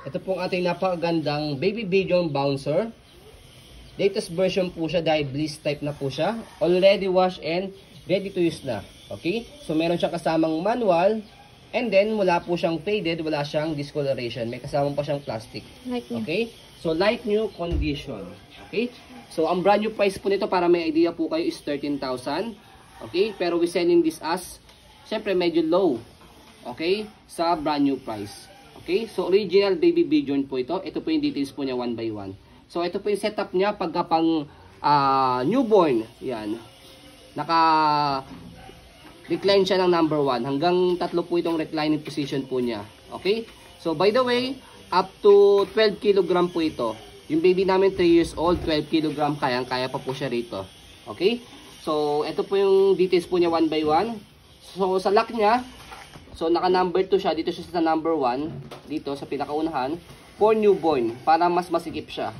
Ito pong ating napakagandang Baby Bijon Bouncer. Latest version po siya dahil bliss type na po siya. Already washed and ready to use na. Okay? So meron siyang kasamang manual. And then wala po siyang faded, wala siyang discoloration. May kasamang pa siyang plastic. Like new. Okay? So like new condition. Okay? So ang brand new price po nito para may idea po kayo is 13,000. Okay? Pero we selling this as syempre medyo low. Okay? Sa brand new price. Okay? So original Baby Bijon po ito. Ito po yung details po niya one by one. So ito po yung setup niya pagka pang newborn. Yan. Recline siya ng number 1. Hanggang 3 po itong reclining position po niya. Okay? So by the way, up to 12 kg po ito. Yung baby namin 3 years old, 12 kg kaya pa po siya rito. Okay? So ito po yung details po niya one by one. So sa lock niya, so naka number 2 siya. Dito siya sa number 1. Dito sa pinakaunahan. For newborn. Para mas masikip siya.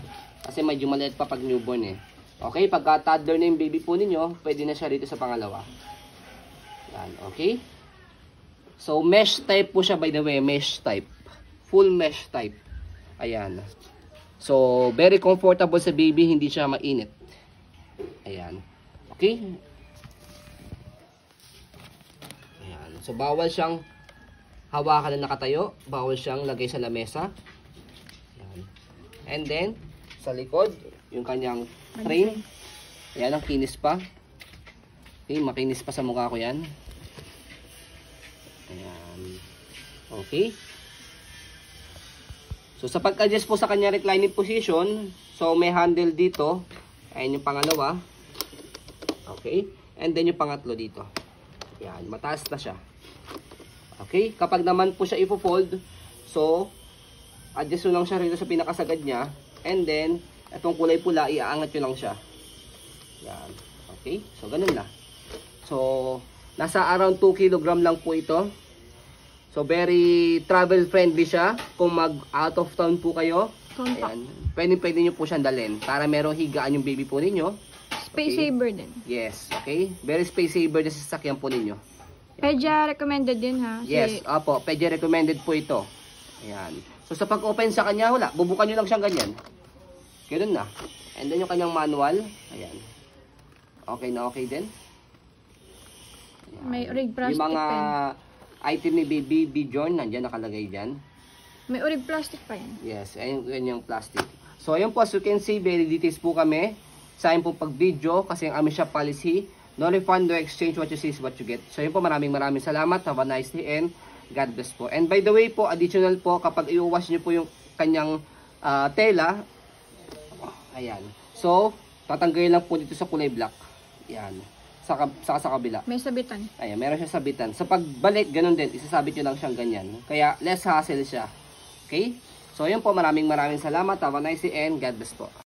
Kasi medyo maliit pa pag newborn eh. Okay? Pagka toddler na yung baby po ninyo, pwede na siya rito sa pangalawa. Yan. Okay? So mesh type po siya by the way. Mesh type. Full mesh type. Ayan. So very comfortable sa baby. Hindi siya mainit. Ayan. Okay? Ayan. So bawal siyang hawakan na nakatayo. Bawal siyang lagay sa lamesa. And then, sa likod, yung kanyang frame. Ayan, ang kinis pa. Okay, makinis pa sa mukha ko yan. Ayan. Okay. So, sa pag-adjust po sa kanyang reclining position, so may handle dito. Ayan yung pangalawa. Okay. And then yung pangatlo dito. Ayan, mataas na siya. Okay. Kapag naman po siya ipo-fold, so, adjust nyo lang siya rito sa pinakasagad niya. And then, itong kulay pula, iaangat nyo lang siya. Yan. Okay? So, ganun na. So, nasa around 2 kg lang po ito. So, very travel friendly siya. Kung mag out of town po kayo, ayan, pwede nyo po siyang dalhin. Para merong higaan yung baby po ninyo. Space saver din. Yes. Okay? Very space saver na sasakyan po ninyo. Pedya recommended din ha? Yes. Opo. Pedya recommended po ito. Ayan. So sa pag-open sa kanya, wala. Bubukan nyo lang siyang ganyan. Ganun na. And then yung kanyang manual. Ayan. Okay na okay din. Ayan. May urig plastic yung mga pa item ni Baby Bijon, nandiyan nakalagay dyan. May urig plastic pa yan. Yes. Ayun yung plastic. So ayun po, as you can see, very details po kami. Sa akin po pag-video, kasi ang aming shop policy, no refund, no exchange, what you see is what you get. So ayun po, maraming salamat. Have a nice day and God bless po. And by the way po, additional po, kapag i-wash nyo po yung kanyang tela, ayan. So, tatanggalin lang po dito sa kulay black. Ayan. Sa kabila. May sabitan. Ayan, meron siya sabitan. Sa pagbalik, ganun din. Isasabit nyo lang siyang ganyan. Kaya, less hassle siya. Okay? So, ayun po, maraming salamat. Have a nice day and God bless po.